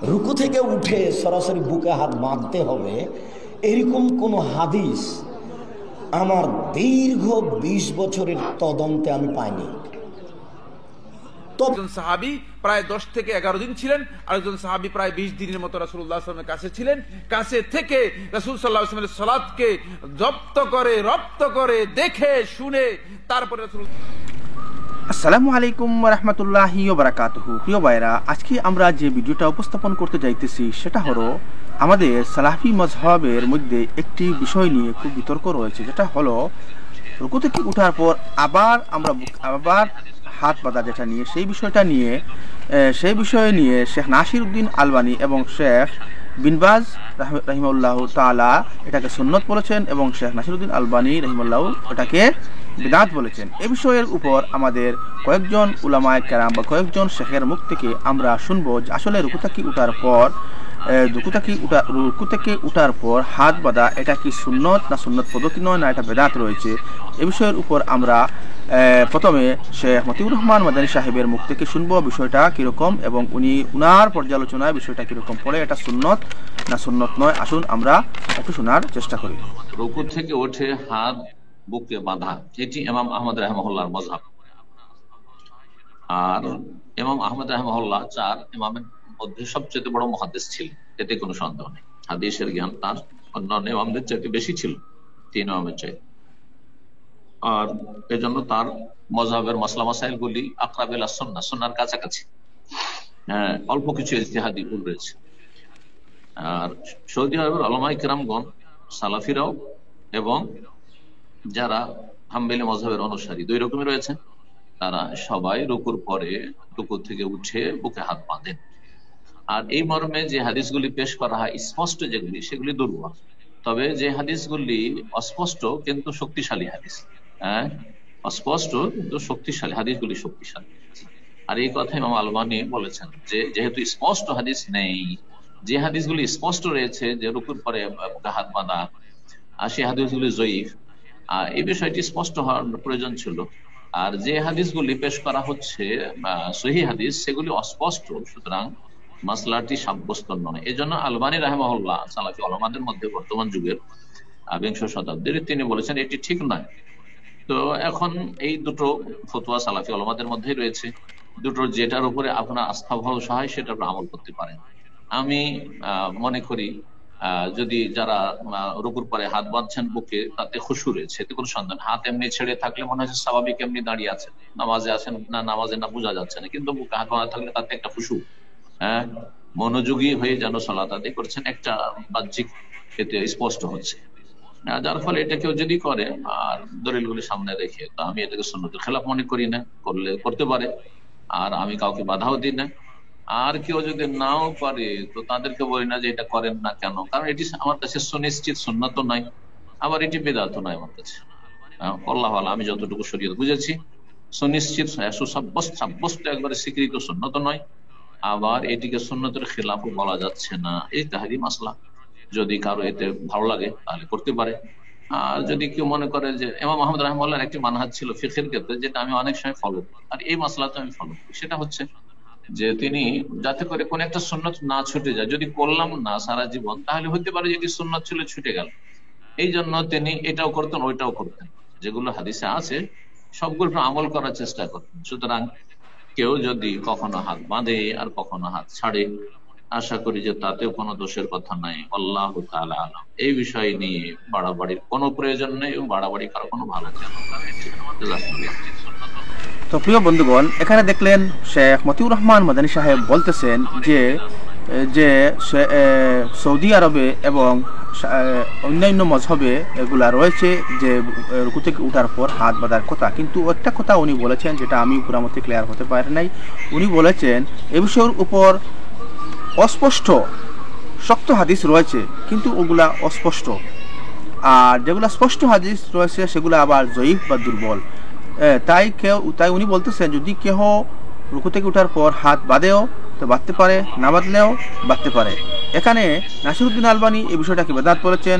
রুকু থেকে উঠে সরাসরি বুকে হাত বাঁধতে হবে, এরকম কোনো হাদিস আমার দীর্ঘ 20 বছরের তদন্তে আমি পাইনি। একজন সাহাবী প্রায় 10 থেকে 11 দিন ছিলেন, আরেকজন সাহাবী প্রায় 20 দিনের মতো রাসূলুল্লাহ সাল্লাল্লাহু আলাইহি ওয়াসাল্লামের কাছে ছিলেন। কাছে থেকে রাসূল সাল্লাল্লাহু আলাইহি ওয়াসাল্লামের সালাতকে রপ্ত করে দেখে শুনে তারপরে রাসূল। আসসালামু আলাইকুম ওয়া রাহমাতুল্লাহি ওয়া বারাকাতুহু। প্রিয় ভাইরা, আজকে আমরা যে ভিডিওটা উপস্থাপন করতে যাইতেছি সেটা হলো আমাদের সালাফি মাযহাবের মধ্যে একটি বিষয় নিয়ে খুব বিতর্ক রয়েছে, যেটা হলো রুকু থেকে ওঠার পর আবার হাত বাঁধা, যেটা নিয়ে সেই বিষয় নিয়ে শেখ নাসিরউদ্দিন আলবানী এবং শেখ বিন বাজ রাহিমাহুল্লাহু তাআলা এটাকে সুন্নত বলেছেন এবং শেখ নাসিরউদ্দিন আলবানী রাহিমাহুল্লাহু এটাকে বিদআত বলেছেন। এই বিষয়ের উপর আমাদের কয়েকজন উলামায়ে কেরাম বা কয়েকজন শেখের মুখ থেকে আমরা শুনবো যে আসলে রুকু থেকে উঠার পর হাত বাঁধা এটা কি সুন্নত না সুন্নত পদ্ধতি নয়, না এটা বিদআত রয়েছে। এই বিষয়ের উপর আমরা প্রথমে শেখ মতিউর রহমান মাদানী সাহেবের মুখ থেকে শুনবো বিষয়টা কিরকম এবং উনার পর্যালোচনায় বিষয়টা কিরকম পড়ে, এটা সুন্নত না সুন্নত নয়। আসুন আমরা একটু শোনার চেষ্টা করি। রুকু থেকে ওঠে হাত বুকে বাঁধা, এটি ইমাম আহমদ রাহিমাহুল্লাহর মাযহাব। আর ইমাম আহমদ রাহিমাহুল্লাহ 4 ইমামের মধ্যে সবচেয়ে বড় মুহাদ্দিস ছিলেন, এতে কোনো সন্দেহ নেই। হাদিসের জ্ঞান তার অন্যান্য ইমামদের চাইতে বেশি ছিল, 3 ইমামের চাইতে। আর এজন্য তার মাযহাবের মাসলা মাসাইল গুলি আকরাব ইলা সুন্নাহ, সুন্নাহর কাছাকাছি। অল্প কিছু ইজতিহাদি ভুল রয়েছে। আর সৌদি আরবের উলামায়ে কেরামগণ, সালাফিরাও এবং যারা হাম্বলি মাযহাবের অনুসারী 2 রকমই রয়েছে, তারা সবাই রুকুর পরে রুকু থেকে উঠে বুকে হাত বাঁধেন। আর এই মর্মে যে হাদিসগুলি পেশ করা হয় স্পষ্ট যেগুলি, সেগুলি দুর্বল। তবে যে হাদিসগুলি অস্পষ্ট কিন্তু শক্তিশালী হাদিস, অস্পষ্ট কিন্তু শক্তিশালী হাদিসগুলি শক্তিশালী। আর এই কথা ইমাম আলবানী বলেছেন যে যেহেতু স্পষ্ট হাদিস নেই, যে হাদিসগুলি স্পষ্ট রয়েছে যে রুকুর পরে বুকে হাত বাঁধা, আর সেই হাদিসগুলি জয়ীফ, এই বিষয়টি স্পষ্ট হওয়ার প্রয়োজন ছিল। আর যে হাদিসগুলি পেশ করা হচ্ছে সহিহ হাদিস, সেগুলি অস্পষ্ট, সুতরাং মাসলাটি সাব্যস্ত নয়। এই জন্য আলবানী রাহিমাহুল্লাহ সালাফি উলামাদের মধ্যে বর্তমান যুগের 20 শতাব্দীর তিনি বলেছেন এটি ঠিক নয়। তো এখন এই দুটো ফতোয়া সালাফি উলামাদের মধ্যেই রয়েছে, দুটোর যেটার উপরে আপনার আস্থা ভরসা হয় সেটার উপর আমল করতে পারেন। আমি মনে করি যদি যারা রুকুর পরে হাত বাঁধছেন বুকে, তাতে খুশু রয়েছে, এতে কোনো সন্দেহ। হাত এমনি ছেড়ে থাকলে মনে হচ্ছে স্বাভাবিক এমনি দাঁড়িয়ে আছেন, নামাজে আছেন না নামাজে না বোঝা যাচ্ছে না, কিন্তু বুকে হাত বাঁধা থাকলে তাতে একটা খুশু, মনোযোগী হয়ে যেন সালাত আদায় করছেন, একটা বাহ্যিক এতে স্পষ্ট হচ্ছে। যার ফলে এটা কেউ যদি করে আর দলিলগুলি সামনে রেখে, তো আমি এটাকে সুন্নতের খেলাফ মনে করি না, করতে পারে, আর আমি কাউকে বাধাও দিই না। আর কেউ যদি নাও পারে তো তাদেরকে বলি না যে এটা করেন না কেন, কারণ এটি আমার কাছে সুনিশ্চিত সুন্নাত নয়, আবার এটি বিদআত নয় আমার কাছে। আল্লাহু আ'লাম, আমি যতটুকু শরীয়ত বুঝেছি সুনিশ্চিত সাব্যস্ত একবারে স্বীকৃত সুন্নাত নয়, আবার এটিকে সুন্নতের খেলাফ বলা যাচ্ছে না। এই তাহরি মাসলা, যদি কারো এতে ভালো লাগে তাহলে করতে পারে। আর যদি কেউ মনে করে যে ইমাম আহমদ রাহিমাহুল্লাহর একটি মানহাজ ছিল ফিকহের ক্ষেত্রে, যেটা আমি অনেক সময় ফলো করি, আর এই মাসলাতে আমি ফলো করি, সেটা হচ্ছে যে তিনি যাতে করে কোন একটা সুন্নত না ছুটে যায়। যদি করলাম না সারা জীবন, তাহলে হতে পারে যেটি সুন্নত ছিল ছুটে গেল। এই জন্য তিনি এটাও করতেন ওইটাও করতেন, যেগুলো হাদিসে আছে সবগুলো আমল করার চেষ্টা করতেন। সুতরাং কেউ যদি কখনো হাত বাঁধে আর কখনো হাত ছাড়ে, আশা করি যে তাতেও কোনো দোষের কথা নাই। আল্লাহু তাআলা আ'লাম। এই বিষয় নিয়ে বাড়াবাড়ির কোনো প্রয়োজন নেই এবং বাড়াবাড়ি করার কোনো ভালো কেন। তো প্রিয় বন্ধুগণ, এখানে দেখলেন শেখ মতিউর রহমান মাদানী সাহেব বলতেছেন যে সৌদি আরবে এবং অন্যান্য মযহবে এগুলা রয়েছে যে রুকু থেকে উঠার পর হাত বাঁধার কথা, কিন্তু একটা কথা উনি বলেছেন যেটা আমি পুরামতে ক্লিয়ার হতে পারি নাই। উনি বলেছেন এ বিষয়ের উপর অস্পষ্ট শক্ত হাদিস রয়েছে, কিন্তু ওগুলা অস্পষ্ট, আর যেগুলা স্পষ্ট হাদিস রয়েছে সেগুলো আবার জয়ীফ বা দুর্বল। তাই উনি বলতেছেন যদি কেহ রুকু থেকে উঠার পর হাত বাঁধেও তো বাঁধতে পারে, না বাঁধলেও বাঁধতে পারে। এখানে নাসিরউদ্দিন আলবানী এই বিষয়টাকে বিদআত বলেছেন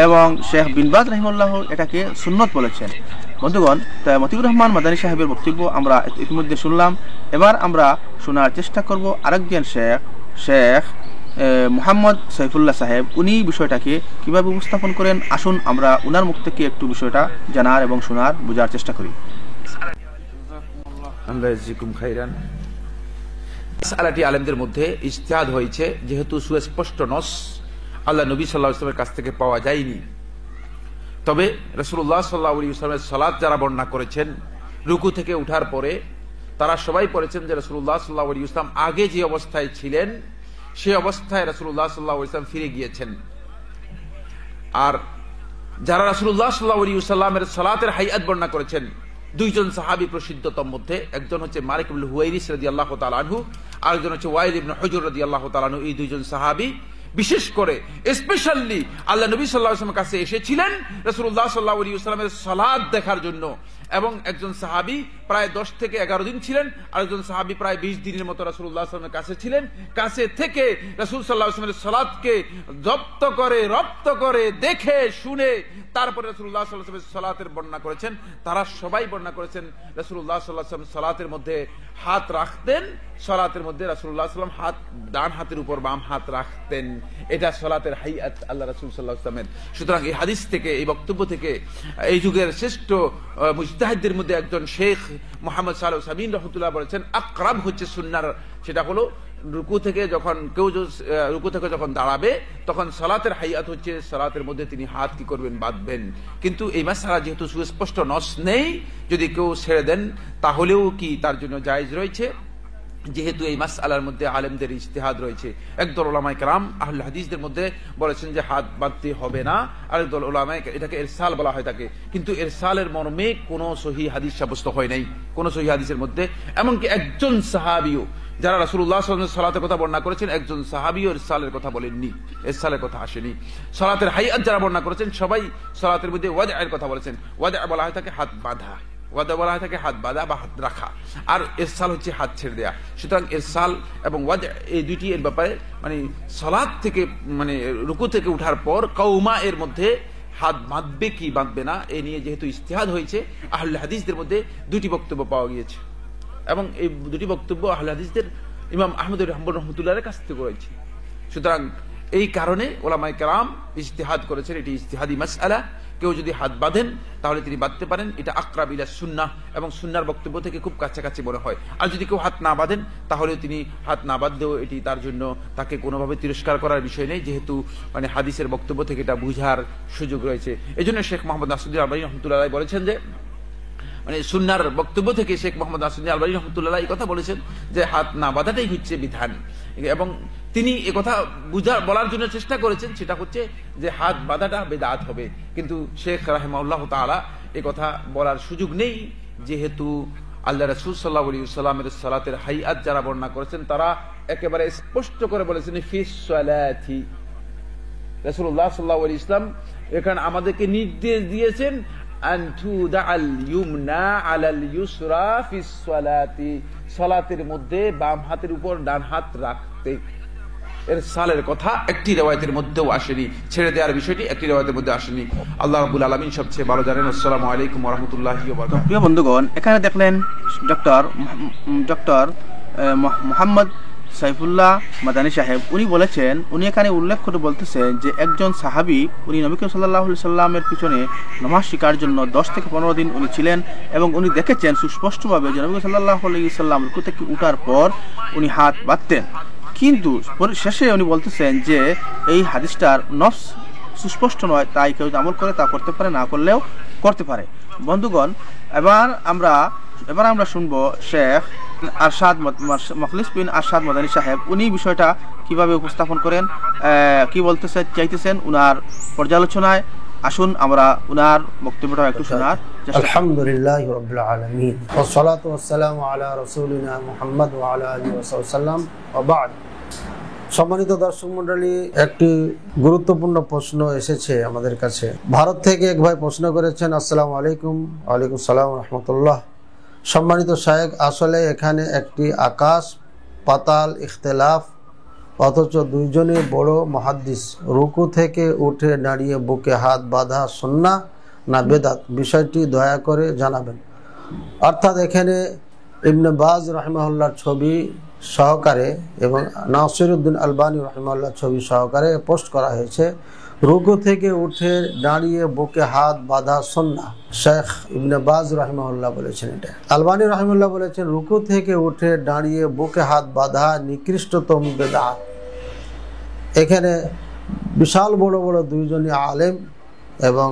এবং শেখ বিন বাজ রাহিমাহুল্লাহ এটাকে সুন্নত বলেছেন। বন্ধুগণ, তাই মতিউর রহমান মাদানী সাহেবের বক্তব্য আমরা ইতিমধ্যে শুনলাম। এবার আমরা শোনার চেষ্টা করব আরেকজন শেখ শেখ মোহাম্মদ সাইফুল্লাহ সাহেব উনি বিষয়টাকে কিভাবে উপস্থাপন করেন, আসুন আমরা উনার মুখ থেকে একটু বিষয়টা জানার এবং শোনার বোঝার চেষ্টা করি। মাসআলাটি আলেমদের মধ্যে ইজতিহাদ হয়েছে, যেহেতু সুস্পষ্ট নস আল্লাহ নবী সাল্লাল্লাহু আলাইহি ওয়াসাল্লামের কাছ থেকে পাওয়া যায়নি। তবে রাসূলুল্লাহ সাল্লাল্লাহু আলাইহি ওয়াসাল্লামের সালাত যারা বর্ণনা করেছেন রুকু থেকে উঠার পরে, তারা সবাই পড়েছেন যে রাসূলুল্লাহ সাল্লাল্লাহু আলাইহি ওয়াসাল্লাম আগে যে অবস্থায় ছিলেন সেই অবস্থায় রাসূলুল্লাহ সাল্লাল্লাহু আলাইহি ওয়াসাল্লাম ফিরে গিয়েছেন। আর যারা রাসূলুল্লাহ সাল্লাল্লাহু আলাইহি ওয়াসাল্লামের সালাতের হাইয়াত বর্ণনা করেছেন দুইজন সাহাবী প্রসিদ্ধতম মধ্যে, একজন হচ্ছে মালিক ইবনে হুয়াইরিস রাদিয়াল্লাহু তাআলা আনহু, আরেকজন হচ্ছে ওয়াইল ইবনে হুজর রাদিয়াল্লাহু তাআলা আনহু। এই দুইজন সাহাবী বিশেষ করে স্পেশালি আল্লাহ নবী সাল্লাল্লাহু আলাইহি ওয়াসাল্লামের কাছে এসেছিলেন রাসূলুল্লাহ সাল্লাল্লাহু আলাইহি ওয়াসাল্লামের সালাত দেখার জন্য, এবং একজন সাহাবী প্রায় 10 থেকে 11 দিন ছিলেন, আরেকজন সাহাবী প্রায় 20 দিনের মতো রাসূলুল্লাহ সাল্লাল্লাহু আলাইহি ওয়াসাল্লামের কাছে ছিলেন। কাছে থেকে রাসূল সাল্লাল্লাহু আলাইহি ওয়াসাল্লামের সালাতকে জব্দ করে রপ্ত করে দেখে শুনে তারপরে রাসূলুল্লাহ সাল্লাল্লাহু আলাইহি ওয়াসাল্লামের সালাতের বর্ণনা করেছেন। তারা সবাই বর্ণনা করেছেন রাসূলুল্লাহ সাল্লাল্লাহু আলাইহি ওয়াসাল্লাম সালাতের মধ্যে হাত রাখতেন, সালাতের মধ্যে রাসূলুল্লাহ সাল্লাল্লাহু আলাইহি ওয়াসাল্লাম হাত ডান হাতের উপর বাম হাত রাখতেন। এটা সালাতের হাইয়াত আল্লাহ রাসূল সাল্লাল্লাহু আলাইহি ওয়াসাল্লামের। সুতরাং এই হাদিস থেকে, এই বক্তব্য থেকে এই যুগের শ্রেষ্ঠ মুজতাহিদদের মধ্যে একজন শেখ মুহাম্মদ সালেহ সাবিন রাহমাতুল্লাহ বলেছেন আকরাব হচ্ছে সুন্নাহর, সেটা হলো রুকু থেকে যখন কেউ রুকু থেকে যখন দাঁড়াবে তখন সালাতের হাইয়াত হচ্ছে সালাতের মধ্যে তিনি হাত কি করবেন, বাঁধবেন। কিন্তু এই মাসআলা যেহেতু সুস্পষ্ট নস নেই, যদি কেউ ছেড়ে দেন তাহলেও কি তার জন্য জায়েজ রয়েছে, যেহেতু এই মাসআলার মধ্যে আলেমদের ইজতিহাদ রয়েছে। একদল উলামায়ে কেরাম আহলে হাদিসদের মধ্যে বলেছেন যে হাত বাঁধতে হবে না, আরেকদল উলামায়ে এটাকে ইরসাল বলা হয় থাকে, কিন্তু ইরসালের মর্মে কোনো সহিহ হাদিস সাব্যস্ত হয় নাই কোনো সহিহ হাদিসের মধ্যে। এমনকি একজন সাহাবীও, যারা রাসূলুল্লাহ সাল্লাল্লাহু আলাইহি ওয়াসাল্লামের সালাতের কথা বর্ণনা করেছেন, একজন সাহাবীও ইরসালের কথা বলেননি, ইরসালের কথা আসেনি। সালাতের হাইয়াত যারা বর্ণনা করেছেন সবাই সালাতের মধ্যে ওয়াদআর কথা বলেছেন। ওয়াদআ বলা হয় থাকে হাত বাঁধা, ওয়াদা বলা হয় থাকে হাত বাঁধা বা হাত রাখা, আর ইরসাল হচ্ছে হাত ছেড়ে দেয়া। সুতরাং ইরসাল এবং ওয়াদা এই দুইটি এর ব্যাপারে মানে সালাত থেকে মানে রুকু থেকে উঠার পর কওমা এর মধ্যে হাত বাঁধবে কি বাঁধবে না এ নিয়ে যেহেতু ইজতিহাদ হয়েছে, আহলে হাদিসদের মধ্যে দুটি বক্তব্য পাওয়া গিয়েছে, এবং এই দুটি বক্তব্য আহলে হাদিসদের ইমাম আহমদ রহমতুল্লাহর কাছ থেকে রয়েছে। সুতরাং এই কারণে উলামায়ে কেরাম ইজতিহাদ করেছেন, এটি ইজতিহাদি মাসআলা। কেউ যদি হাত বাঁধেন তাহলে তিনি বাঁধতে পারেন, এটা আকরাব ইলা সুন্নাহ এবং সুন্নাহর বক্তব্য থেকে খুব কাছাকাছি মনে হয়। আর যদি কেউ হাত না বাঁধেন তাহলে তিনি হাত না বাঁধলেও এটি তার জন্য তাকে কোনোভাবে তিরস্কার করার বিষয় নেই, যেহেতু মানে হাদিসের বক্তব্য থেকে এটা বুঝার সুযোগ রয়েছে। এই জন্য শেখ মোহাম্মদ নাসিরুদ্দিন আলবানী রহমতুল্লাহ বলেছেন যে মানে সুন্নাহর বক্তব্য থেকে শেখ মোহাম্মদ নাসিরুদ্দিন আলবানী রহমতুল্লাহ এই কথা বলেছেন যে হাত না বাঁধাটাই হচ্ছে বিধান, এবং তিনি একথা বলার জন্য চেষ্টা করেছেন সেটা হচ্ছে যে হাত বাঁধাটা বেদাত হবে। কিন্তু শেখ রাহিমাহুল্লাহ তাআলা এই কথা বলার সুযোগ নেই, যেহেতু আল্লাহ রাসূল সাল্লাল্লাহু আলাইহি ওয়াসাল্লামের সালাতের হাইয়াত যারা বর্ণনা করেছেন তারা একেবারে স্পষ্ট করে বলেছেন ফিস সালাতি। রাসূলুল্লাহ সাল্লাল্লাহু আলাইহি ওয়াসাল্লাম এখানে আমাদেরকে নির্দেশ দিয়েছেন সালাতের মধ্যে বাম হাতের উপর ডান হাত রাখতে। এর সালের কথা একটি রিওয়ায়াতের মধ্যেও আসেনি, ছেড়ে দেওয়ার বিষয়টি একটি রিওয়ায়াতের মধ্যে আসেনি। আল্লাহ রাব্বুল আলামিন সবচেয়ে ভালো জানেন। আসসালামু আলাইকুম ওয়া রাহমাতুল্লাহি ওয়া বারাকাতুহু। প্রিয় বন্ধুগণ, এখানে দেখলেন ডক্টর মোহাম্মদ সাইফুল্লাহ মাদানী সাহেব উনি বলেছেন, উনি এখানে উল্লেখ করে বলতেছেন যে একজন সাহাবী উনি নবী করিম সাল্লাল্লাহু আলাইহি সাল্লামের পিছনে নামাজ শেখার জন্য 10 থেকে 15 দিন উনি ছিলেন, এবং উনি দেখেছেন সুস্পষ্টভাবে যে নবী করিম সাল্লাল্লাহু আলাইহি সাল্লাম রুকু থেকে উঠার পর উনি হাত বাঁধতেন। কিন্তু শেষে উনি বলতেছেন যে এই হাদিসটার নফস সুস্পষ্ট নয়, তাই কেউ আমল করে তা করতে পারে, না করলেও করতে পারে। বন্ধুগণ, এবার আমরা শুনবো শেখ আরশাদ মখলিস বিন আরশাদ মাদানী সাহেব উনি বিষয়টা কিভাবে উপস্থাপন করেন, কি বলতে চাইতেছেন উনার পর্যালোচনায়। আসুন আমরা উনার বক্তব্যটা একটু শোনার চেষ্টা করি। আলহামদুলিল্লাহি রাব্বিল আলামিন ওয়াস সালাতু ওয়াস সালামু আলা রাসূলিনা মুহাম্মদ ওয়া আলা আলিহি ওয়া সাল্লাম ওয়া বা'দ। সম্মানিত দর্শক মণ্ডলী, একটি গুরুত্বপূর্ণ প্রশ্ন এসেছে আমাদের কাছে। ভারত থেকে এক ভাই প্রশ্ন করেছেন, আসসালামু আলাইকুম। ওয়ালাইকুম সালাম রাহমাতুল্লাহ। সম্মানিত শায়েখ, আসলে এখানে একটি আকাশ পাতাল ইখতিলাফ, অথচ দুইজনই বড় মুহাদ্দিস। রুকু থেকে উঠে দাঁড়িয়ে বুকে হাত বাঁধা সুন্নাহ না বেদাত, বিষয়টি দয়া করে জানাবেন। অর্থাৎ এখানে ইবনে বাজ রাহিমাহুল্লাহর ছবি সহকারে এবং নাসিরউদ্দিন আলবানী রাহিমাহুল্লাহ ছবি সহকারে পোস্ট করা হয়েছে, রুকু থেকে উঠে দাঁড়িয়ে বুকে হাত বাঁধা সুন্নাহ। শেখ ইবনে বাজ রাহিমাহুল্লাহ বলেছেন এটা। আলবানী রাহিমাহুল্লাহ বলেছেন রুকু থেকে উঠে দাঁড়িয়ে বুকে হাত বাঁধা নিকৃষ্টতম বেদাত। এখানে বিশাল বড় বড় দুইজনই আলেম এবং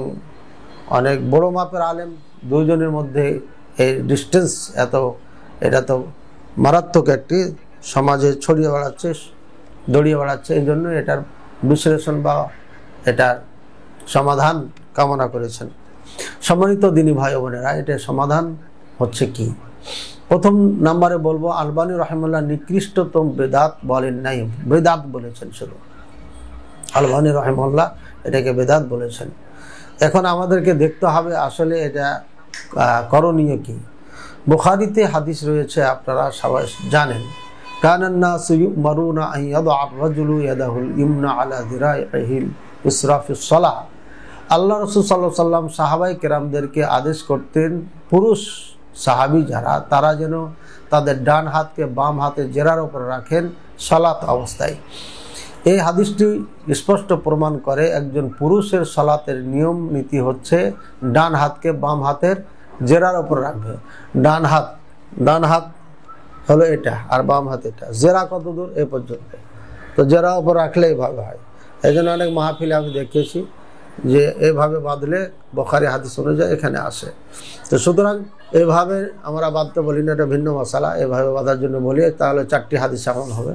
অনেক বড় মাপের আলেম, দুইজনের মধ্যে এই ডিস্টেন্স এটা তো মারাত্মক একটি সমাজে ছড়িয়ে বেড়াচ্ছে, দড়িয়ে বেড়াচ্ছে। এই জন্য এটার বিশ্লেষণ বা এটার সমাধান কামনা করেছেন। সম্মানিত দিনী ভাই বোনেরা, এটার সমাধান হচ্ছে কি? প্রথম নাম্বারে বলবো, আলবানী রাহিমাহুল্লাহ নিকৃষ্টতম বেদাত বলেন নাই, বেদাত বলেছেন শুধু। আলবানী রাহিমাহুল্লাহ এটাকে বেদাত বলেছেন। এখন আমাদেরকে দেখতে হবে আসলে এটা করণীয় কি। বুখারীতে হাদিস রয়েছে, আপনারা সবাই জানেন, কানান নাসু ইউমারুনা আন ইয়াদআ আর-রাজুলু ইয়াদাহুল ইমনা আলা যিরাইহিল ইসরা ফিস সালাহ। আল্লাহ রাসূল সাল্লাল্লাহু আলাইহি ওয়াসাল্লাম সাহাবায়ে কেরামদেরকে আদেশ করতেন, পুরুষ সাহাবী যারা, তারা যেন তাদের ডান হাতকে বাম হাতের জেরার উপর রাখেন সালাত অবস্থায়। এই হাদিসটি স্পষ্ট প্রমাণ করে একজন পুরুষের সালাতের নিয়ম নীতি হচ্ছে ডান হাতকে বাম হাতের জেরার উপর রাখবে। ডান হাত হলো এটা, আর বাম হাত এটা। জেরা কত দূর? এ পর্যন্ত। তো জেরা উপর রাখলে এইভাবে হয়। এই জন্য অনেক মাহফিলে আমি দেখেছি যে এভাবে বাঁধলে বুখারী হাদিস অনুযায়ী এখানে আসে। তো সুতরাং এভাবে আমরা বাঁধতে বলি না, এটা ভিন্ন মশালা। এভাবে বাঁধার জন্য বলি, তাহলে 4টি হাদিস এমন হবে।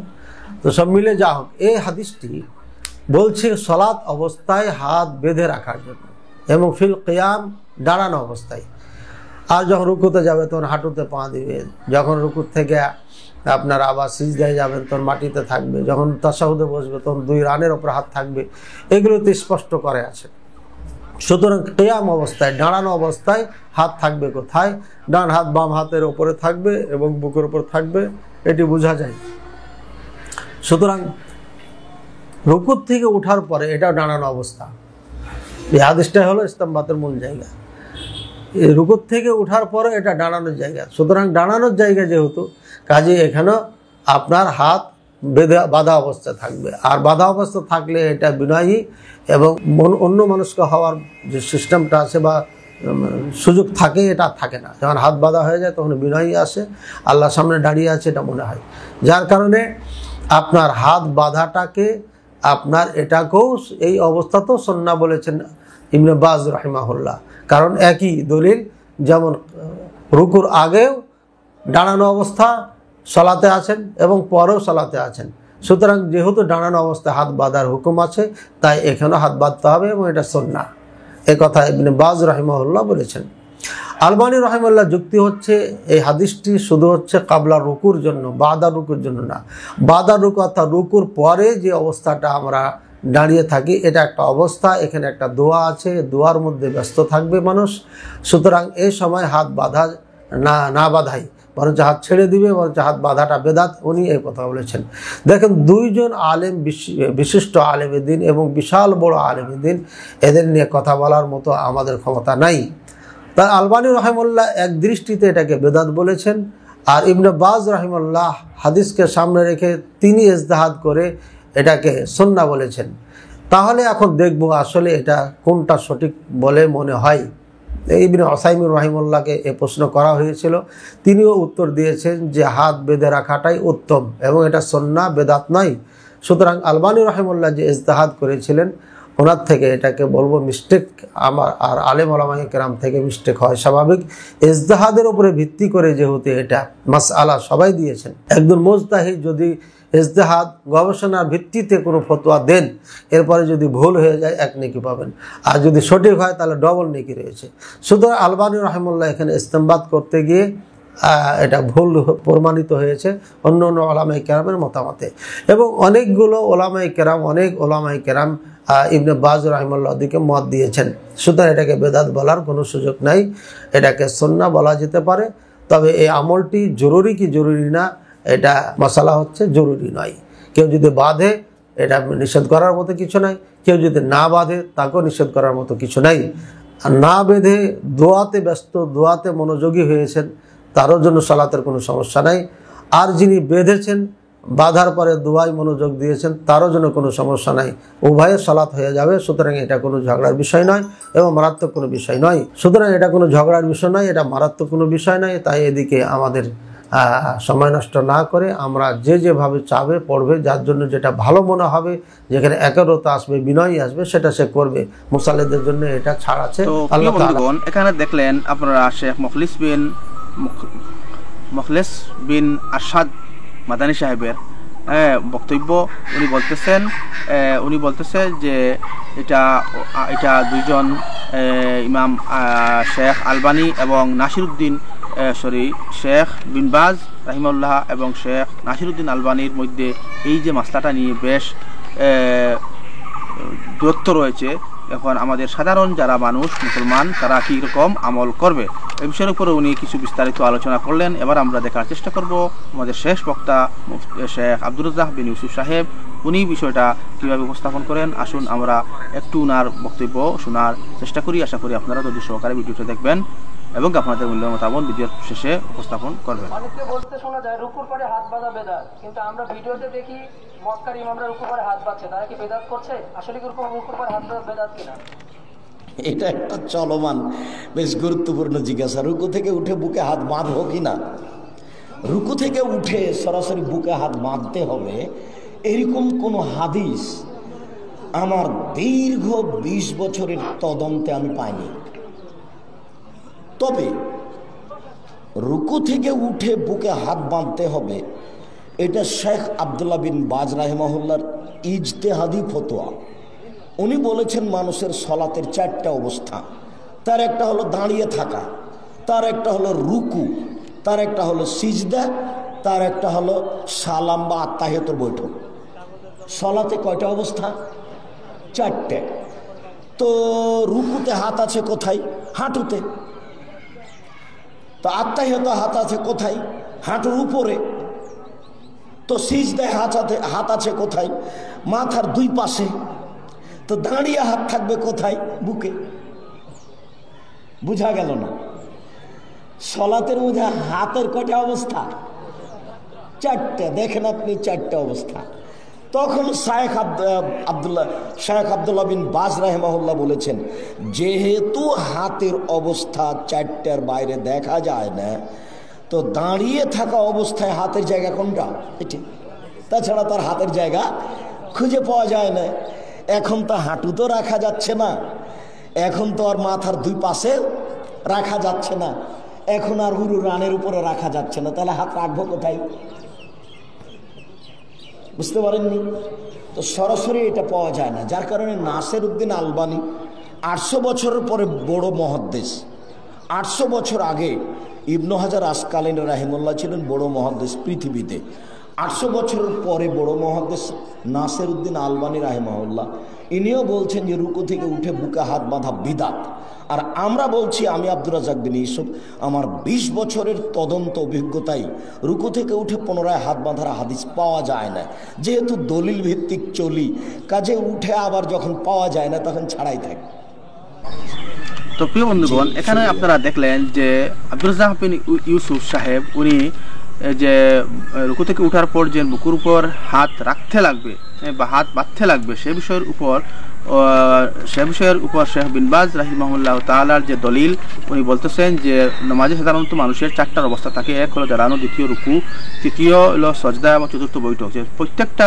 তো সব মিলে যা হোক, এই হাদিসটি বলছে সালাত অবস্থায় হাত বেঁধে রাখার জন্য, এবং ফিল কিয়াম দাঁড়ানো অবস্থায়। আর যখন রুকুতে যাবে তখন হাঁটুতে পা দিবে, যখন রুকুর থেকে আপনার আবার সিজদায় যাবেন তখন মাটিতে থাকবে, যখন তাশাহুদে বসবে তখন 2 রানের ওপর হাত থাকবে। এগুলোতে স্পষ্ট করে আছে। সুতরাং কিয়াম অবস্থায়, দাঁড়ানো অবস্থায় হাত থাকবে কোথায়? ডান হাত বাম হাতের ওপরে থাকবে এবং বুকের ওপর থাকবে, এটি বোঝা যায়। সুতরাং রুকুর থেকে ওঠার পরে এটা দাঁড়ানো অবস্থা। এই হাদিসটা হলো ইস্তেমবাতের মূল জায়গা। এই রুকুর থেকে ওঠার পরে এটা দাঁড়ানোর জায়গা। সুতরাং দাঁড়ানোর জায়গা যেহেতু, কাজে এখানেও আপনার হাত বাঁধা অবস্থা থাকবে। আর বাঁধা অবস্থা থাকলে এটা বিনয়ী এবং অন্য মানুষকে হওয়ার যে সিস্টেমটা আছে বা সুযোগ থাকে, এটা থাকে না। যখন হাত বাঁধা হয়ে যায় তখন বিনয়ী আসে, আল্লাহর সামনে দাঁড়িয়ে আছে এটা মনে হয়। যার কারণে আপনার হাত বাঁধাটাকে, আপনার এটাকেও এই অবস্থাতেও সুন্নাহ বলেছেন ইবনে বাজ রাহিমাহুল্লাহ। কারণ একই দলিল, যেমন রুকুর আগেও দাঁড়ানো অবস্থা সালাতে আছেন এবং পরেও সালাতে আছেন। সুতরাং যেহেতু দাঁড়ানো অবস্থায় হাত বাঁধার হুকুম আছে, তাই এখানেও হাত বাঁধতে হবে এবং এটা সুন্নাহ। এ কথা ইবনে বাজ রাহিমাহুল্লাহ বলেছেন। আলবানী রাহিমাহুল্লাহ যুক্তি হচ্ছে, এই হাদিসটি শুধু হচ্ছে কাবলা রুকুর জন্য, বাদা রুকুর জন্য না। বাদা রুকু অর্থাৎ রুকুর পরে যে অবস্থাটা আমরা দাঁড়িয়ে থাকি, এটা একটা অবস্থা। এখানে একটা দোয়া আছে, দোয়ার মধ্যে ব্যস্ত থাকবে মানুষ। সুতরাং এই সময় হাত বাঁধা না বাঁধাই, বরঞ্চ হাত ছেড়ে দিবে, বরঞ্চ হাত বাঁধাটা বেদাত। উনি এই কথা বলেছেন। দেখেন, 2 জন আলেম, বিশিষ্ট আলেম দ্বীন এবং বিশাল বড় আলেম দ্বীন, এদের নিয়ে কথা বলার মতো আমাদের ক্ষমতা নাই। তাই আলবানী রাহিমাহুল্লাহ এক দৃষ্টিতে এটাকে বেদাত বলেছেন, আর ইবনে বাজ রাহিমাহুল্লাহ হাদিসকে সামনে রেখে তিনি ইজতিহাদ করে এটাকে সুন্নাহ বলেছেন। তাহলে এখন দেখব আসলে এটা কোনটা সঠিক বলে মনে হয়। ইবনে উসাইমিন রাহিমাহুল্লাহকে এই প্রশ্ন করা হয়েছিল, তিনিও উত্তর দিয়েছেন যে হাত বেঁধে রাখাটাই উত্তম এবং এটা সুন্নাহ, বেদাত নয়। সুতরাং আলবানী রাহিমাহুল্লাহ যে ইজতিহাদ করেছিলেন, ওনার থেকে এটাকে বলবো মিস্টেক। আমার আর আলেম ওলামায়ে কেরাম থেকে মিস্টেক হয় স্বাভাবিক। ইজতিহাদের উপরে ভিত্তি করে যেহেতু এটা মাসআলা সবাই দিয়েছেন, একজন মুজতাহিদ যদি ইজতিহাদ গবেষণার ভিত্তিতে কোনো ফতোয়া দেন, এরপরে যদি ভুল হয়ে যায় 1 নেকি পাবেন, আর যদি সঠিক হয় তাহলে ডবল নেকি রয়েছে। সুতরাং আলবানী রাহিমাহুল্লাহ এখানে ইস্তেমবাত করতে গিয়ে এটা ভুল প্রমাণিত হয়েছে অন্য ওলামায়ে কেরামের মতামতে। এবং অনেকগুলো ওলামায়ে কেরাম ইবনে বাজ রাহিমাহুল্লাহ দিকে মত দিয়েছেন। সুতরাং এটাকে বেদাত বলার কোনো সুযোগ নাই, এটাকে সুন্নাহ বলা যেতে পারে। তবে এই আমলটি জরুরি কি জরুরি না, এটা মশালা হচ্ছে জরুরি নয়। কেউ যদি বাঁধে, এটা নিষেধ করার মতো কিছু নাই। কেউ যদি না বাঁধে, তাকেও নিষেধ করার মতো কিছু নাই। আর না বেঁধে দোয়াতে ব্যস্ত, দোয়াতে মনোযোগী হয়েছেন, তারও জন্য সালাতের কোনো সমস্যা নাই। আর যিনি বেঁধেছেন বাধার পরে দোয়ায় মনোযোগ দিয়েছেন তারও জন্য কোনো সমস্যা নাই, উভয়ের সালাত হয়ে যাবে। সুতরাং এটা কোনো ঝগড়ার বিষয় নয় এবং মারাত্মক কোনো বিষয় নয়। সুতরাং এটা কোনো ঝগড়ার বিষয় নয়, এটা মারাত্মক কোনো বিষয় নয়। তাই এদিকে আমাদের সময় নষ্ট না করে আমরা যেভাবে চাবে পড়বে, যার জন্য যেটা ভালো মনে হবে, যেখানে একাগ্রতা আসবে, বিনয় আসবে, সেটা সে করবে। মুসাল্লিদের জন্য এটা ছাড় আছে। আল্লাহ বন্ধুগণ, এখানে দেখলেন আপনারা শেখ মুখলিস বিন আরশাদ মাদানী সাহেবের বক্তব্য। উনি বলতেছেন যে এটা দুইজন ইমাম শেখ আলবানী এবং নাসিরুদ্দিন শেখ বিন বাজ রাহিমাহুল্লাহ এবং শেখ নাসিরুদ্দিন আলবানীর মধ্যে এই যে মাসলাটা নিয়ে বেশ দূরত্ব রয়েছে। এখন আমাদের সাধারণ যারা মানুষ মুসলমান তারা কি রকম আমল করবে এই বিষয়ের উপরে উনি কিছু বিস্তারিত আলোচনা করলেন। এবার আমরা দেখার চেষ্টা করব আমাদের শেষ বক্তা শেখ আব্দুর রাজ্জাক বিন ইউসুফ সাহেব উনি বিষয়টা কীভাবে উপস্থাপন করেন। আসুন আমরা একটু উনার বক্তব্য শোনার চেষ্টা করি। আশা করি আপনারা ধৈর্য সহকারে ভিডিওটা দেখবেন এবং আপনাদের মূল্যবান মতামত ভিডিওর শেষে উপস্থাপন করবেন। অনেককে বলতে শোনা যায় রুকুর পরে হাত বাঁধা বেদাত, কিন্তু আমরা ভিডিওতে দেখি মক্কার ইমামরা রুকুর পরে হাত বাঁধছে, তারা কি বেদাত করছে? আসলে কি রুকুর পরে হাত বাঁধা বেদাত কিনা? এটা একটা চলমান বেশ গুরুত্বপূর্ণ জিজ্ঞাসা। রুকু থেকে উঠে বুকে হাত বাঁধবো কিনা? রুকু থেকে উঠে সরাসরি বুকে হাত বাঁধতে হবে এরকম কোনো হাদিস আমার দীর্ঘ 20 বছরের তদন্তে আমি পাইনি। তবে রুকু থেকে উঠে বুকে হাত বাঁধতে হবে এটা শেখ আব্দুল্লাহ বিন বাজ রাহিমাহুল্লাহর ইজতেহাদি ফতোয়া। উনি বলেছেন মানুষের সলাতের 4টা অবস্থা। তার একটা হলো দাঁড়িয়ে থাকা, তার একটা হলো রুকু, তার একটা হলো সিজদা, তার একটা হলো সালাম বা আত্তাহিয়াতুর বৈঠক। সলাতে কয়টা অবস্থা? 4টে। তো রুকুতে হাত আছে কোথায়? হাঁটুতে। তো আত্তাহিয়াতে হাত আছে কোথায়? হাঁটুর উপরে। তো সিজদায় হাত আছে কোথায়? মাথার 2 পাশে। তো দাঁড়িয়ে হাত থাকবে কোথায়? বুকে। বুঝা গেল না? সলাতের মধ্যে হাতের কয়টা অবস্থা? 4টে। দেখেন আপনি 4টে অবস্থা। তখন শেখ আব্দুল্লাহ বিন বাজ রাহিমাহুল্লাহ বলেছেন যেহেতু হাতের অবস্থা 4টার বাইরে দেখা যায় না, তো দাঁড়িয়ে থাকা অবস্থায় হাতের জায়গা কোনটা? এটি। তাছাড়া তার হাতের জায়গা খুঁজে পাওয়া যায় না। এখন তো হাঁটুতেও রাখা যাচ্ছে না, এখন তো আর মাথার 2 পাশে রাখা যাচ্ছে না, এখন আর উরু রানের উপরে রাখা যাচ্ছে না। তাহলে হাত রাখবো কোথায়? বুঝতে পারেননি? তো সরাসরি এটা পাওয়া যায় না, যার কারণে নাসিরউদ্দিন আলবানী 800 বছরের পরে বড় মুহাদ্দিস। 800 বছর আগে ইবনে হাজার আসকালানী রাহিমাহুল্লাহ ছিলেন বড় মুহাদ্দিস পৃথিবীতে। 800 বছরের পরে বড় মুহাদ্দিস নাসিরউদ্দিন আলবানী রাহিমাহুল্লাহ ইনিও বলছেন যে রুকু থেকে উঠে বুকে হাত বাঁধা বিদাত। আর আমরা বলছি, আমি আব্দুর রাজ্জাক বিন ইউসুফ, আমার 20 বছরের তদন্ত অভিজ্ঞতায় রুকু থেকে উঠে পুনরায় হাত বাঁধার হাদিস পাওয়া যায় না। যেহেতু দলিল ভিত্তিক চলি, কাজে উঠে আবার যখন পাওয়া যায় না তখন ছাড়াই থাকে। তো প্রিয় বন্ধুগণ, এখানে আপনারা দেখলেন যে আব্দুর রাজ্জাক বিন ইউসুফ সাহেব উনি যে রুকু থেকে উঠার পর যে বুকুর উপর হাত রাখতে লাগবে বা হাত বাঁধতে লাগবে সে বিষয়ের উপর শেখ বিন বাজ রাহিমাহুল্লাহ তাআলার যে দলিল উনি বলতেছেন যে নামাজে সাধারণত মানুষের 4টার অবস্থা থাকে। এক হলো দাঁড়ানো, দ্বিতীয় রুকু, তৃতীয় হলো সজদা এবং চতুর্থ বৈঠক। যে প্রত্যেকটা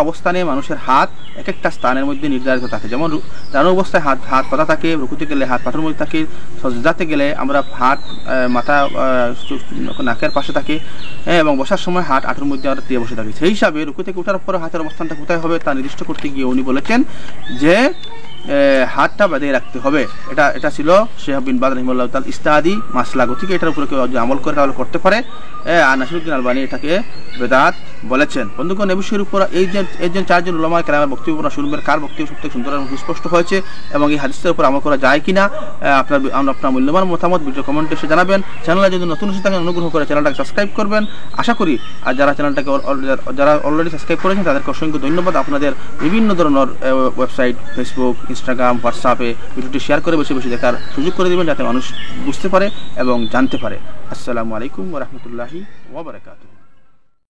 অবস্থানে মানুষের হাত এক একটা স্থানের মধ্যে নির্ধারিত থাকে। যেমন দাঁড়ানো অবস্থায় হাত পাতা থাকে, রুকুতে গেলে হাত পাথর মধ্যে থাকে, সজদাতে গেলে আমরা হাত মাথা নাকের পাশে থাকে এবং বসার সময় হাত আঁটুর মধ্যে আমরা দিয়ে বসে থাকি। সেই হিসাবে রুকু থেকে উঠার পর হাতের অবস্থানটা কোথায় হবে তা নির্দিষ্ট করতে গিয়ে উনি বলেছেন যে হাতটা বাঁধিয়ে রাখতে হবে। এটা ছিল শেখ বিন বাজ রাহিমাহুল্লাহ তাআলা ইজতিহাদি মাসলা। গতিকে এটার উপরে কেউ যদি আমল করে তাহলে করতে পারে। আর নাসিরউদ্দিন আলবানী এটাকে বেদাত বলেছেন। বন্ধুগণ, এই বিষয়ের উপর এই যে 4জন উলামায়ে কেরামের বক্তব্য শুনবেন, কার বক্তব্য সবথেকে সুন্দর এবং সুস্পষ্ট হয়েছে এবং এই হাদিসের উপর আমল করা যায় কিনা আপনার মূল্যবান মতামত ভিডিও কমেন্টে এসে জানাবেন। চ্যানেলে যদি নতুন এসে থাকেন অনুগ্রহ করে চ্যানেলটাকে সাবস্ক্রাইব করবেন আশা করি। আর যারা চ্যানেলটাকে যারা অলরেডি সাবস্ক্রাইব করেছেন তাদেরকে অসংখ্য ধন্যবাদ। আপনাদের বিভিন্ন ধরনের ওয়েবসাইট, ফেসবুক, ইনস্টাগ্রাম, হোয়াটসঅ্যাপে ভিডিওটি শেয়ার করে বেশি বেশি দেখার সুযোগ করে দেবেন যাতে মানুষ বুঝতে পারে এবং জানতে পারে। আসসালামু আলাইকুম ওয়া রাহমাতুল্লাহি ওয়া বারাকাতুহু।